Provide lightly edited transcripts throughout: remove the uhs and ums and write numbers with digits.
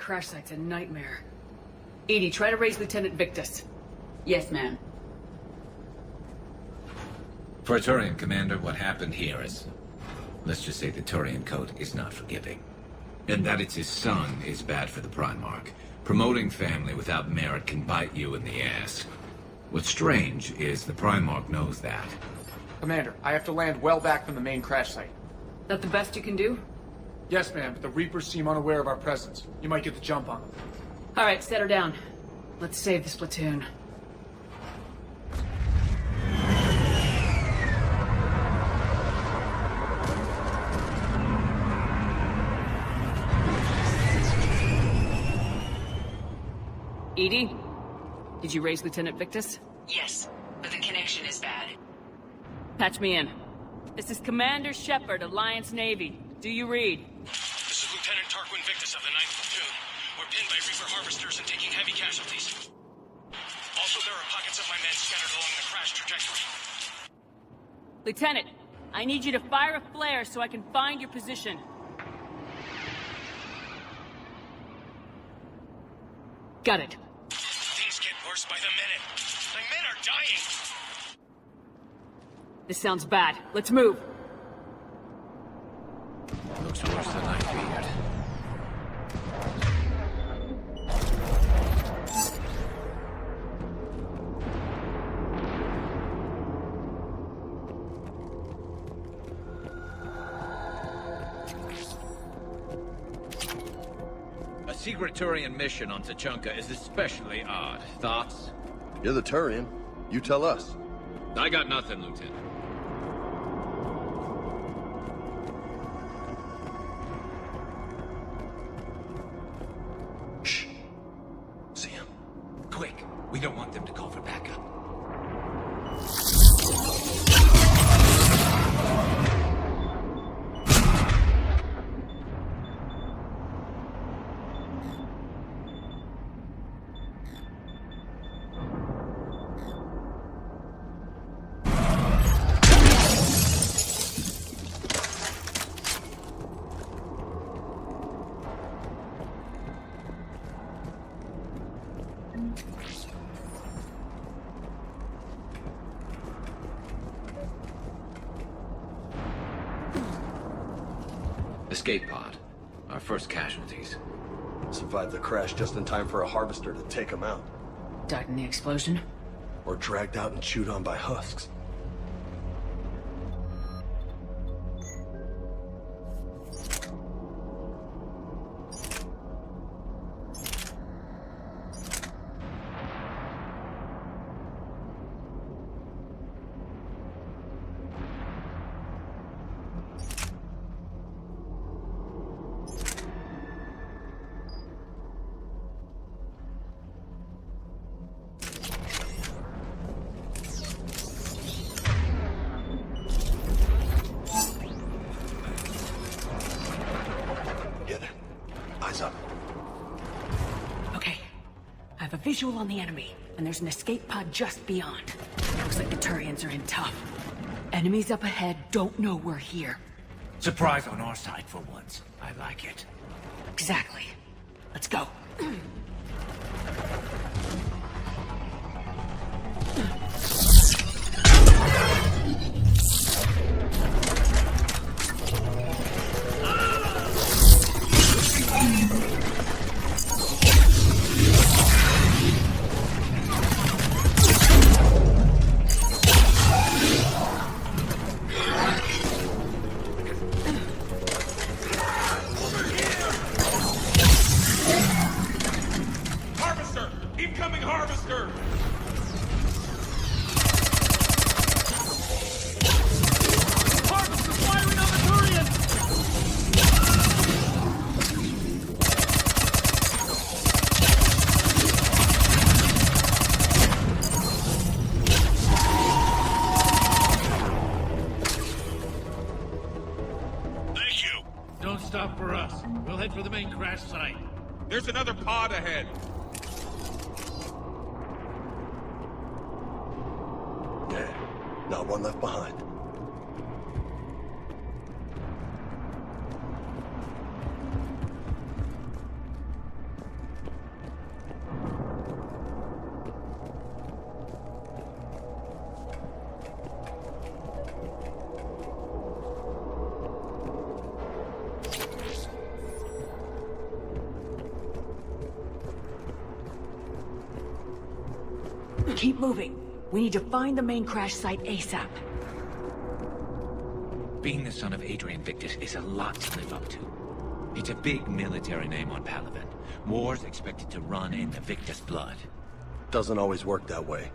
crash site's a nightmare. Edie, try to raise Lieutenant Victus. Yes, ma'am. For a Turian commander, what happened here is... let's just say the Turian code is not forgiving. And that it's his son is bad for the Primarch. Promoting family without merit can bite you in the ass. What's strange is the Primarch knows that. Commander, I have to land well back from the main crash site. That the best you can do? Yes, ma'am, but the Reapers seem unaware of our presence. You might get the jump on them. Alright, set her down. Let's save this platoon. Edie? Did you raise Lieutenant Victus? Yes, but the connection is bad. Patch me in. This is Commander Shepard, Alliance Navy. Do you read? This is Lieutenant Tarquin Victus of the 9th Platoon. We're pinned by Reaper harvesters and taking heavy casualties. Also, there are pockets of my men scattered along the crash trajectory. Lieutenant, I need you to fire a flare so I can find your position. Got it. Things get worse by the minute. My men are dying! This sounds bad. Let's move. Looks worse than I feared. A secret Turian mission on Tachanka is especially odd. Thoughts? You're the Turian. You tell us. I got nothing, Lieutenant. Shh. See him. Quick! We don't want them to call for backup. Escape pod. Our first casualties. Survived the crash just in time for a harvester to take him out. Died in the explosion? Or dragged out and chewed on by husks. Visual on the enemy, and there's an escape pod just beyond. Looks like the Turians are in tough. Enemies up ahead don't know we're here. Surprise on our side for once. I like it. Exactly. Let's go. Stop for us. We'll head for the main crash site. There's another pod ahead. Yeah, not one left behind. Keep moving. We need to find the main crash site ASAP. Being the son of Adrian Victus is a lot to live up to. It's a big military name on Palaven. War's expected to run in the Victus blood. Doesn't always work that way.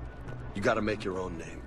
You gotta make your own name.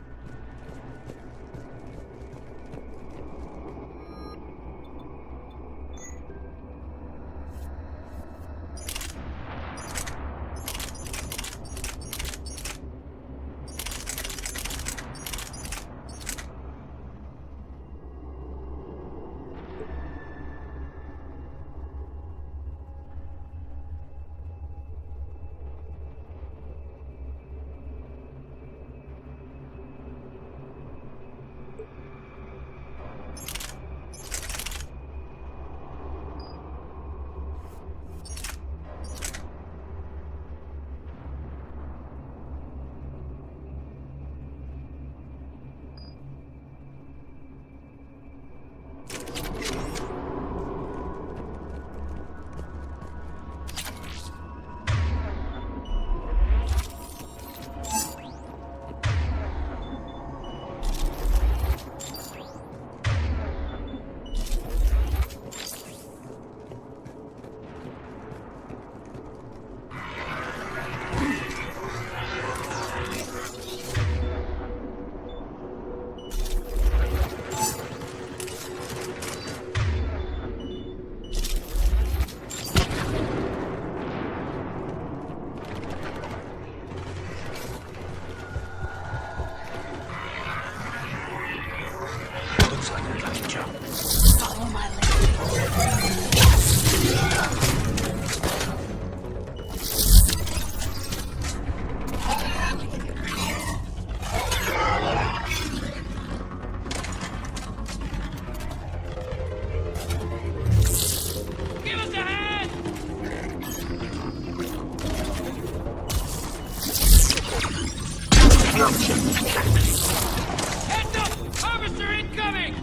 Heads up! Harvester incoming!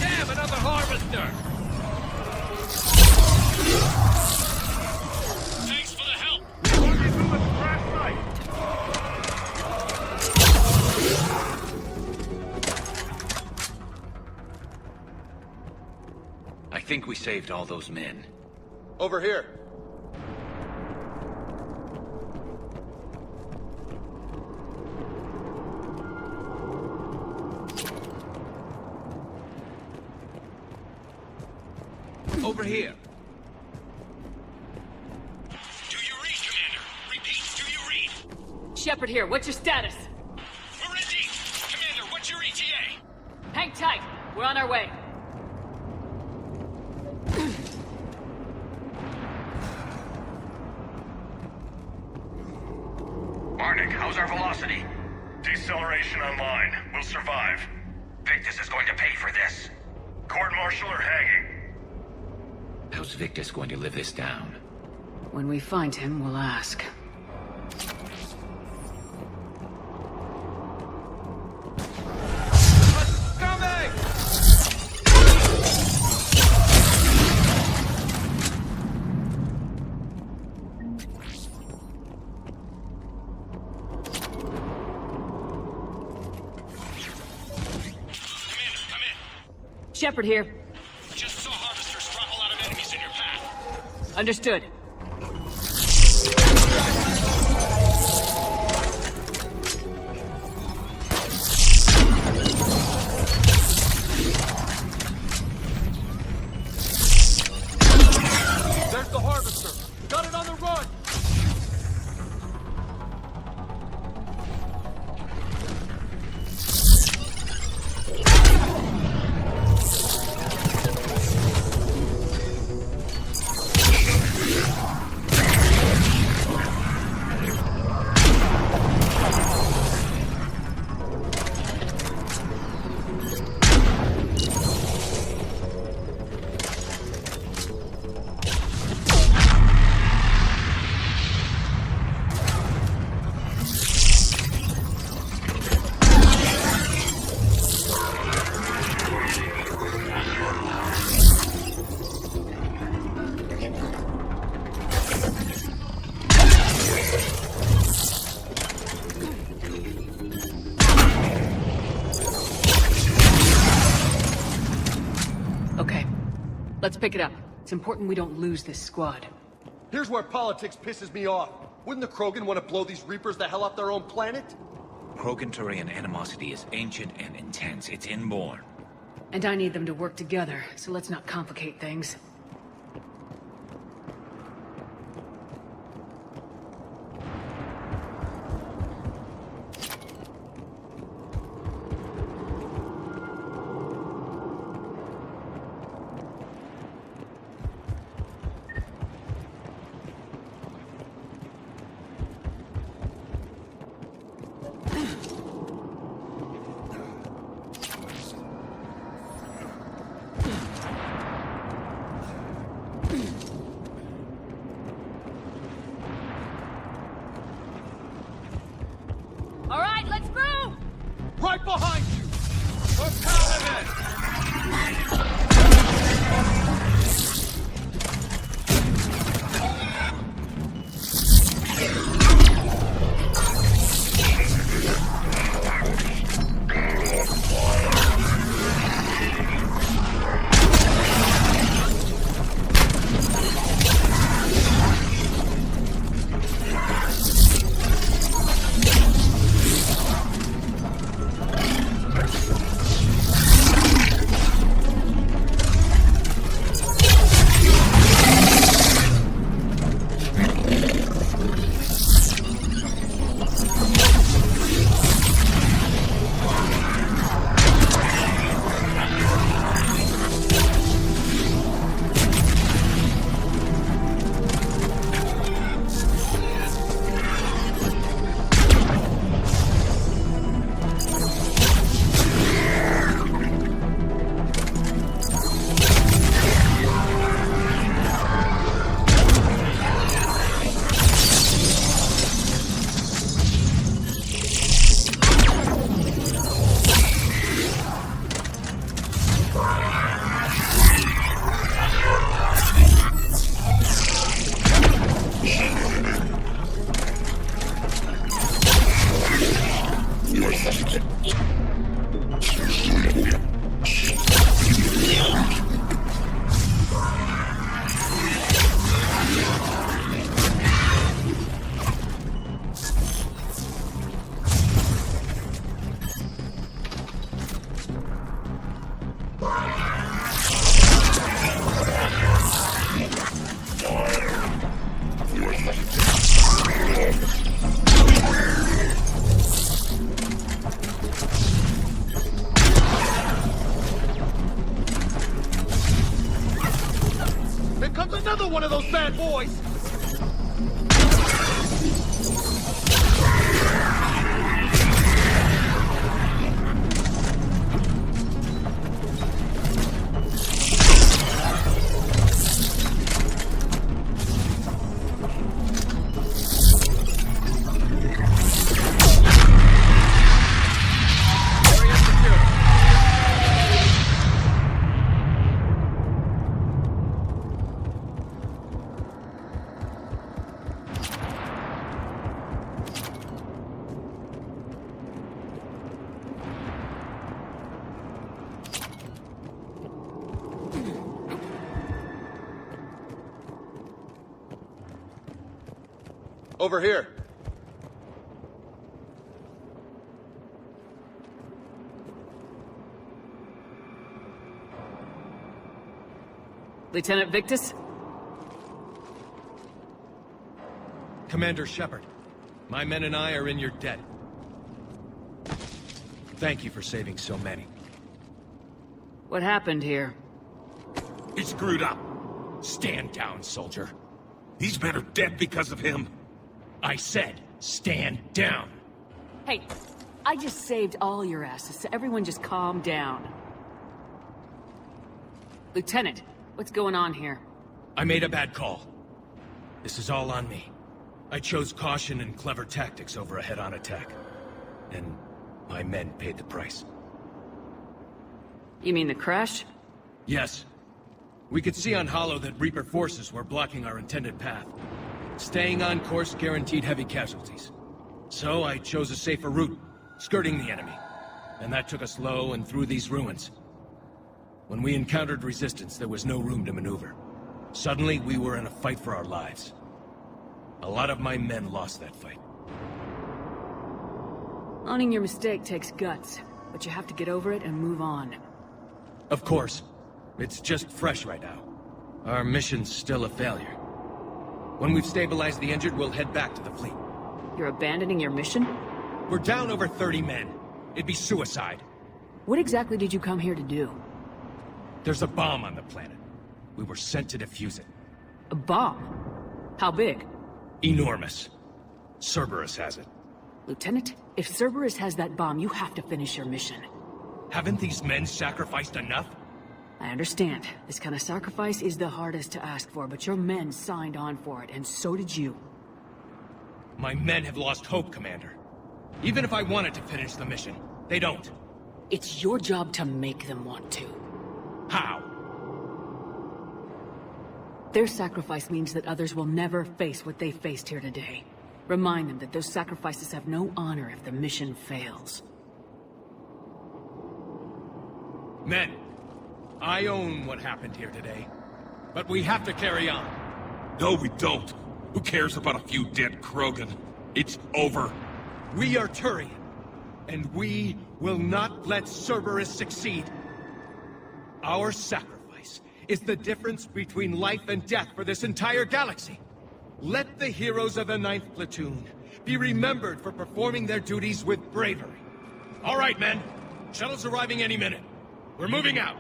Damn, another harvester! Thanks for the help! I think we saved all those men. Over here. Over here. Do you read, Commander? Repeat, do you read? Shepard here, what's your status? We're in deep! Commander, what's your ETA? Hang tight, we're on our way. Marnik, how's our velocity? Deceleration online. We'll survive. Victus is going to pay for this. Court-martial or hanging? How's Victus going to live this down? When we find him, we'll ask. Coming! Commander, come in. Shepard here. Just saw harvesters drop a lot of enemies in your path. Understood. There's the harvester. Got it on the run. Let's pick it up. It's important we don't lose this squad. Here's where politics pisses me off. Wouldn't the Krogan want to blow these Reapers the hell off their own planet? Krogan-Turian animosity is ancient and intense. It's inborn. And I need them to work together, so let's not complicate things. All right, let's move! Right behind you! Another one of those bad boys! Over here. Lieutenant Victus? Commander Shepard, my men and I are in your debt. Thank you for saving so many. What happened here? He screwed up. Stand down, soldier. These men are dead because of him. I said, stand down. Hey, I just saved all your asses, so everyone just calm down. Lieutenant, what's going on here? I made a bad call. This is all on me. I chose caution and clever tactics over a head-on attack. And my men paid the price. You mean the crash? Yes. We could see on Hollow that Reaper forces were blocking our intended path. Staying on course guaranteed heavy casualties. So I chose a safer route, skirting the enemy. And that took us low and through these ruins. When we encountered resistance, there was no room to maneuver. Suddenly, we were in a fight for our lives. A lot of my men lost that fight. Owning your mistake takes guts, but you have to get over it and move on. Of course. It's just fresh right now. Our mission's still a failure. When we've stabilized the injured, we'll head back to the fleet. You're abandoning your mission? We're down over 30 men. It'd be suicide. What exactly did you come here to do? There's a bomb on the planet. We were sent to defuse it. A bomb? How big? Enormous. Cerberus has it. Lieutenant, if Cerberus has that bomb, you have to finish your mission. Haven't these men sacrificed enough? I understand. This kind of sacrifice is the hardest to ask for, but your men signed on for it, and so did you. My men have lost hope, Commander. Even if I wanted to finish the mission, they don't. It's your job to make them want to. How? Their sacrifice means that others will never face what they faced here today. Remind them that those sacrifices have no honor if the mission fails. Men, I own what happened here today. But we have to carry on. No, we don't. Who cares about a few dead Krogan? It's over. We are Turian, and we will not let Cerberus succeed. Our sacrifice is the difference between life and death for this entire galaxy. Let the heroes of the 9th Platoon be remembered for performing their duties with bravery. All right, men. Shuttle's arriving any minute. We're moving out.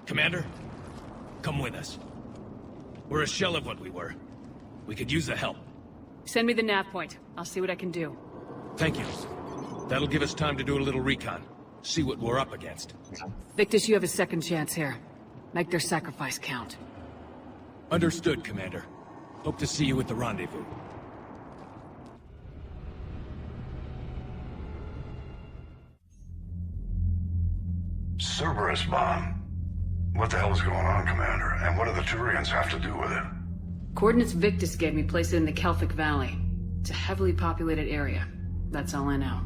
Commander, come with us. We're a shell of what we were. We could use the help. Send me the nav point. I'll see what I can do. Thank you. That'll give us time to do a little recon. See what we're up against. Victus, you have a second chance here. Make their sacrifice count. Understood, Commander. Hope to see you at the rendezvous. Cerberus bomb. What the hell is going on, Commander? And what do the Turians have to do with it? Coordinates Victus gave me place it in the Kelphic Valley. It's a heavily populated area. That's all I know.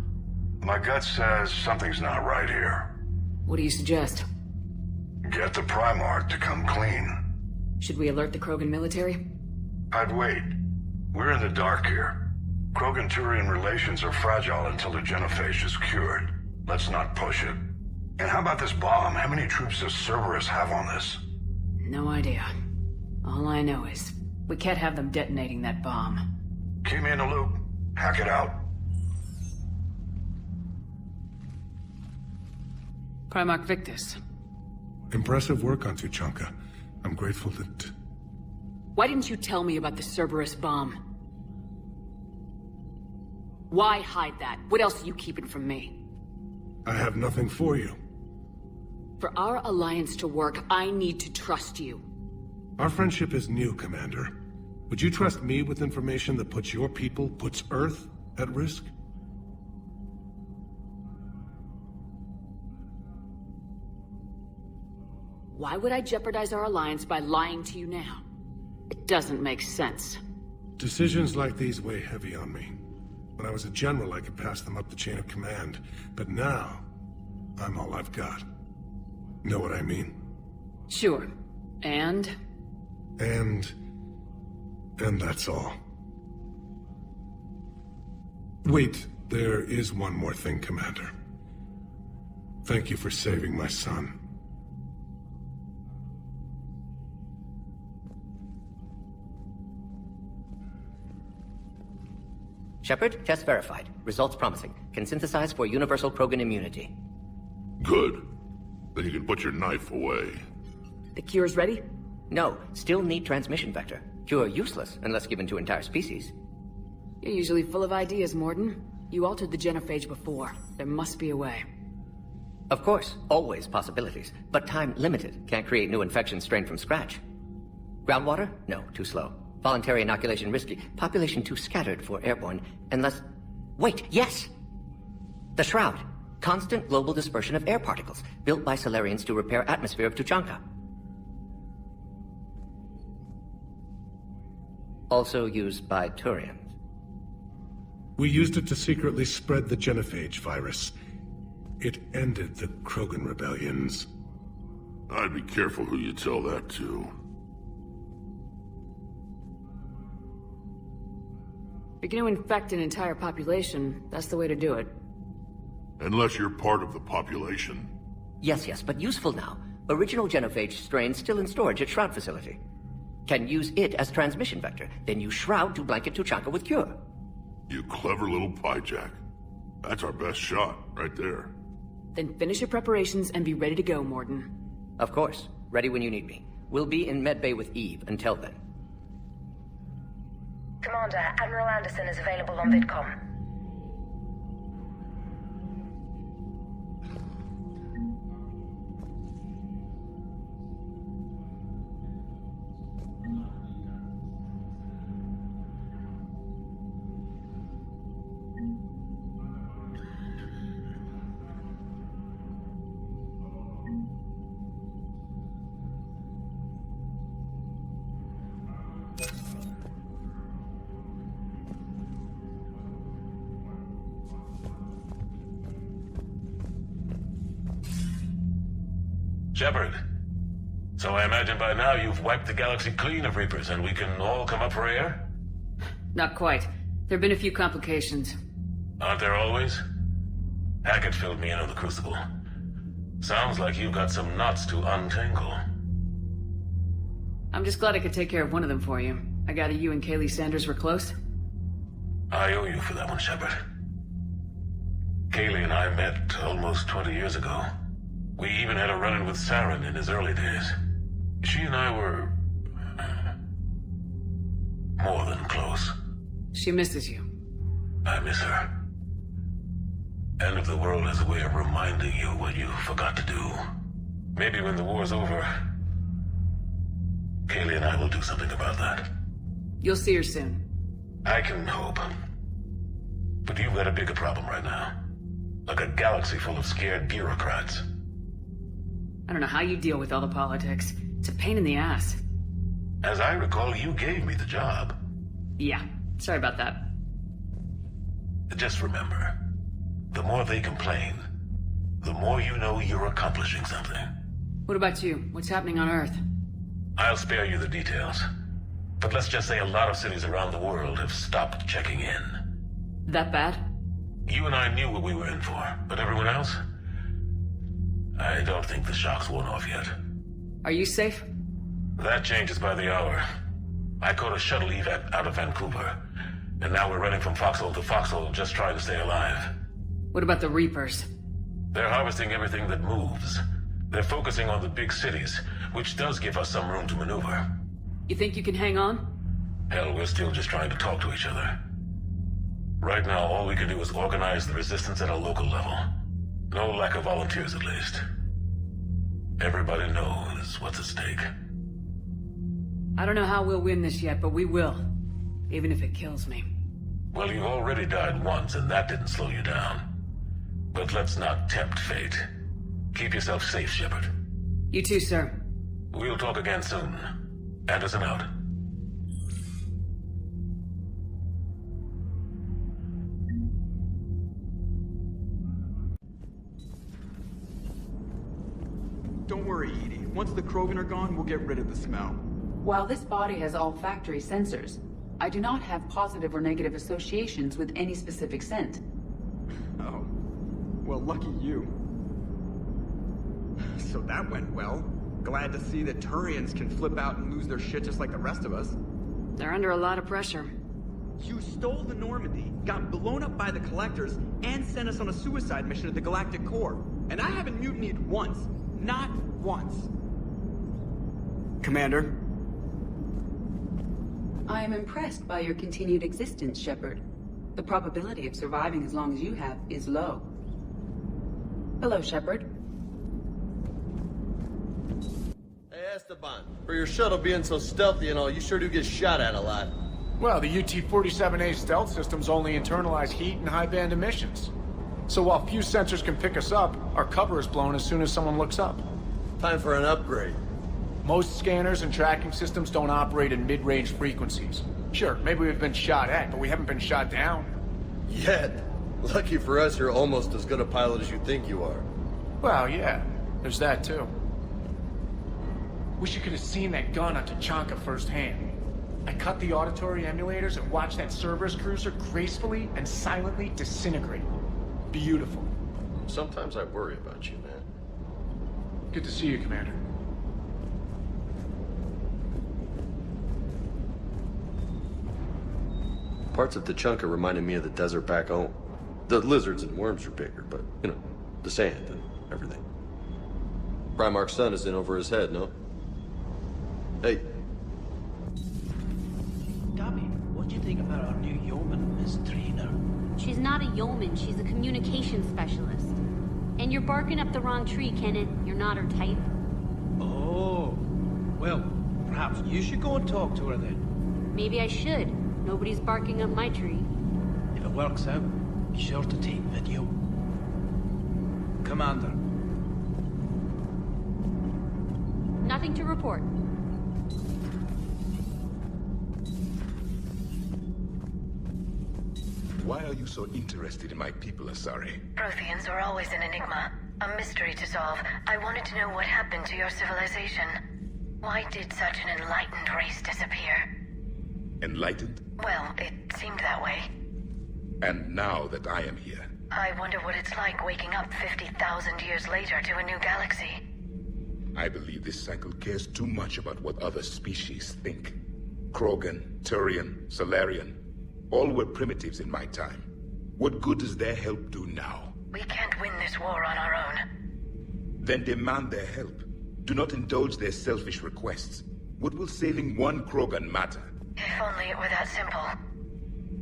My gut says something's not right here. What do you suggest? Get the Primarch to come clean. Should we alert the Krogan military? I'd wait. We're in the dark here. Krogan-Turian relations are fragile until the genophage is cured. Let's not push it. And how about this bomb? How many troops does Cerberus have on this? No idea. All I know is, we can't have them detonating that bomb. Keep me in the loop. Hack it out. Primarch Victus. Impressive work on Tuchanka. I'm grateful that... Why didn't you tell me about the Cerberus bomb? Why hide that? What else are you keeping from me? I have nothing for you. For our alliance to work, I need to trust you. Our friendship is new, Commander. Would you trust me with information that puts your people, puts Earth, at risk? Why would I jeopardize our alliance by lying to you now? It doesn't make sense. Decisions like these weigh heavy on me. When I was a general, I could pass them up the chain of command. But now, I'm all I've got. Know what I mean? Sure. And that's all. Wait, there is one more thing, Commander. Thank you for saving my son. Shepard, test verified. Results promising. Can synthesize for universal Krogan immunity. Good. Then you can put your knife away. The cure's ready? No, still need transmission vector. Cure useless unless given to entire species. You're usually full of ideas, Morden. You altered the genophage before. There must be a way. Of course, always possibilities. But time limited. Can't create new infection strain from scratch. Groundwater? No, too slow. Voluntary inoculation risky. Population too scattered for airborne. Unless... Wait, yes! The Shroud. Constant global dispersion of air particles, built by Solarians to repair atmosphere of Tuchanka. Also used by Turians. We used it to secretly spread the genophage virus. It ended the Krogan rebellions. I'd be careful who you tell that to. If you're gonna infect an entire population, that's the way to do it. Unless you're part of the population. Yes, but useful now. Original genophage strain still in storage at Shroud facility. Can use it as transmission vector, then use Shroud to blanket Tuchanka with cure. You clever little pyjack. That's our best shot, right there. Then finish your preparations and be ready to go, Morden. Of course. Ready when you need me. We'll be in medbay with Eve until then. Commander, Admiral Anderson is available on VidCom. Shepard. So I imagine by now you've wiped the galaxy clean of Reapers and we can all come up for air? Not quite. There've been a few complications. Aren't there always? Hackett filled me in on the Crucible. Sounds like you've got some knots to untangle. I'm just glad I could take care of one of them for you. I gather you and Kaylee Sanders were close? I owe you for that one, Shepard. Kaylee and I met almost 20 years ago. We even had a run-in with Saren in his early days. She and I were... more than close. She misses you. I miss her. End of the world has a way of reminding you what you forgot to do. Maybe when the war's over, Kaylee and I will do something about that. You'll see her soon. I can hope. But you've got a bigger problem right now. Like a galaxy full of scared bureaucrats. I don't know how you deal with all the politics. It's a pain in the ass. As I recall, you gave me the job. Yeah, sorry about that. Just remember, the more they complain, the more you know you're accomplishing something. What about you? What's happening on Earth? I'll spare you the details. But let's just say a lot of cities around the world have stopped checking in. That bad? You and I knew what we were in for, but everyone else? I don't think the shock's worn off yet. Are you safe? That changes by the hour. I caught a shuttle evac out of Vancouver, and now we're running from foxhole to foxhole just trying to stay alive. What about the Reapers? They're harvesting everything that moves. They're focusing on the big cities, which does give us some room to maneuver. You think you can hang on? Hell, we're still just trying to talk to each other. Right now, all we can do is organize the resistance at a local level. No lack of volunteers, at least. Everybody knows what's at stake. I don't know how we'll win this yet, but we will. Even if it kills me. Well, you've already died once, and that didn't slow you down. But let's not tempt fate. Keep yourself safe, Shepard. You too, sir. We'll talk again soon. Anderson out. Don't worry, Edie. Once the Krogan are gone, we'll get rid of the smell. While this body has all factory sensors, I do not have positive or negative associations with any specific scent. Oh. Well, lucky you. So that went well. Glad to see that Turians can flip out and lose their shit just like the rest of us. They're under a lot of pressure. You stole the Normandy, got blown up by the Collectors, and sent us on a suicide mission at the Galactic Core. And I haven't mutinied once. Not once. Commander? I am impressed by your continued existence, Shepard. The probability of surviving as long as you have is low. Hello, Shepard. Hey, Esteban. For your shuttle being so stealthy and all, you sure do get shot at a lot. Well, the UT-47A stealth systems only internalize heat and high-band emissions. So while few sensors can pick us up, our cover is blown as soon as someone looks up. Time for an upgrade. Most scanners and tracking systems don't operate in mid-range frequencies. Sure, maybe we've been shot at, but we haven't been shot down. Yet. Lucky for us, you're almost as good a pilot as you think you are. Well, yeah. There's that, too. Wish you could have seen that gun on Tuchanka firsthand. I cut the auditory emulators and watched that Cerberus cruiser gracefully and silently disintegrate. Beautiful. Sometimes I worry about you, man. Good to see you, Commander. Parts of Tuchanka reminded me of the desert back home. The lizards and worms are bigger, but, you know, the sand and everything. Primarch's son is in over his head, no? Hey. Gabby, what do you think about our new yeoman, Miss Trainer? She's not a yeoman, she's a communications specialist. And you're barking up the wrong tree, Kenan. You're not her type. Oh. Well, perhaps you should go and talk to her then. Maybe I should. Nobody's barking up my tree. If it works out, be sure to take video. Commander. Nothing to report. Why are you so interested in my people, Asari? Protheans are always an enigma, a mystery to solve. I wanted to know what happened to your civilization. Why did such an enlightened race disappear? Enlightened? Well, it seemed that way. And now that I am here... I wonder what it's like waking up 50,000 years later to a new galaxy. I believe this cycle cares too much about what other species think. Krogan, Turian, Solarian, all were primitives in my time. What good does their help do now? We can't win this war on our own. Then demand their help. Do not indulge their selfish requests. What will saving one Krogan matter? If only it were that simple.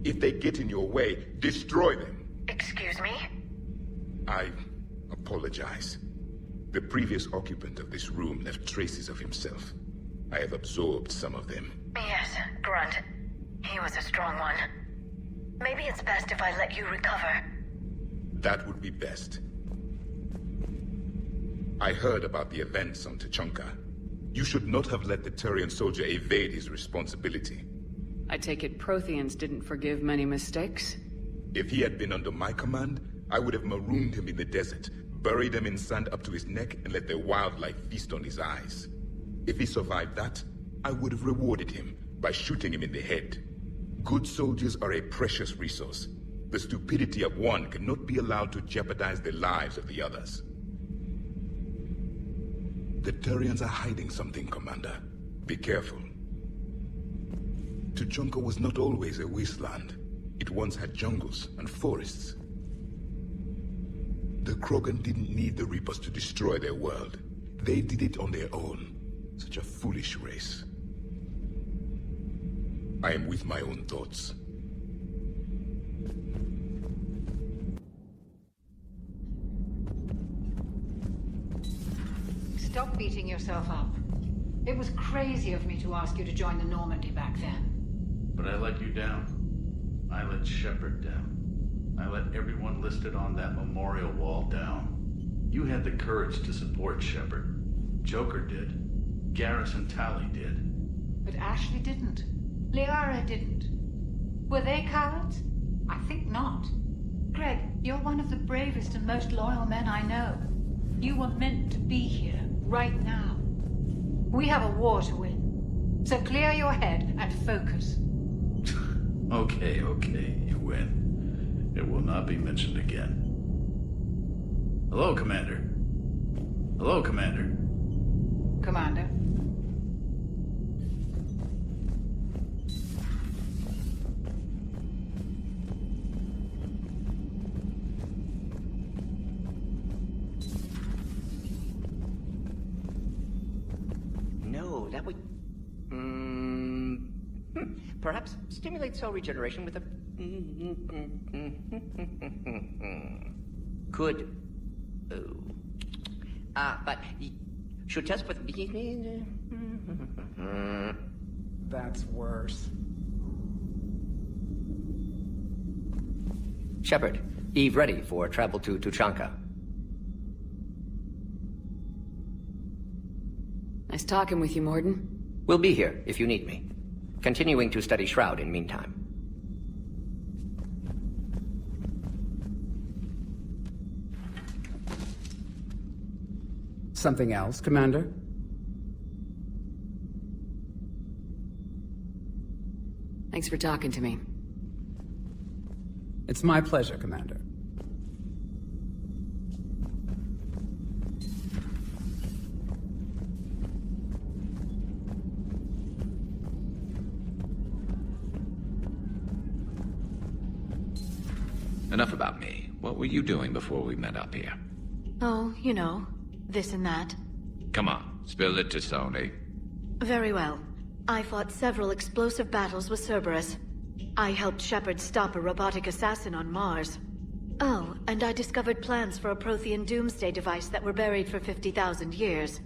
If they get in your way, destroy them. Excuse me? I apologize. The previous occupant of this room left traces of himself. I have absorbed some of them. Yes, Grunt. He was a strong one. Maybe it's best if I let you recover. That would be best. I heard about the events on Tuchanka. You should not have let the Turian soldier evade his responsibility. I take it Protheans didn't forgive many mistakes? If he had been under my command, I would have marooned him in the desert, buried him in sand up to his neck, and let the wildlife feast on his eyes. If he survived that, I would have rewarded him by shooting him in the head. Good soldiers are a precious resource. The stupidity of one cannot be allowed to jeopardize the lives of the others. The Turians are hiding something, Commander. Be careful. Tuchanka was not always a wasteland. It once had jungles and forests. The Krogan didn't need the Reapers to destroy their world. They did it on their own. Such a foolish race. I am with my own thoughts. Stop beating yourself up. It was crazy of me to ask you to join the Normandy back then. But I let you down. I let Shepard down. I let everyone listed on that memorial wall down. You had the courage to support Shepard. Joker did. Garrison Tally did. But Ashley didn't. Liara didn't. Were they cowards? I think not. Greg, you're one of the bravest and most loyal men I know. You were meant to be here, right now. We have a war to win. So clear your head and focus. Okay, you win. It will not be mentioned again. Hello, Commander. Hello, Commander. Commander. No, that would... Perhaps stimulate cell regeneration with a... Could... but... Should test with... That's worse. Shepard, Eve ready for travel to Tuchanka. Nice talking with you, Morden. We'll be here if you need me. Continuing to study Shroud in meantime. Something else, Commander? Thanks for talking to me. It's my pleasure, Commander. Enough about me. What were you doing before we met up here? Oh, you know, this and that. Come on, spill it to Sony. Very well. I fought several explosive battles with Cerberus. I helped Shepard stop a robotic assassin on Mars. Oh, and I discovered plans for a Prothean doomsday device that were buried for 50,000 years.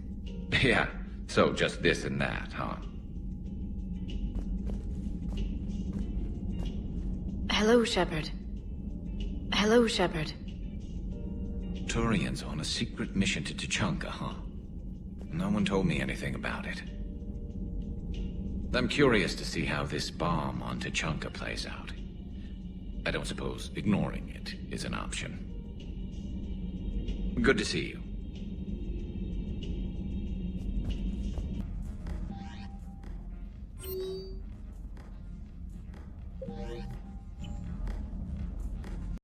Yeah, so just this and that, huh? Hello, Shepard. Hello, Shepard. Turians on a secret mission to Tuchanka, huh? No one told me anything about it. I'm curious to see how this bomb on Tuchanka plays out. I don't suppose ignoring it is an option. Good to see you.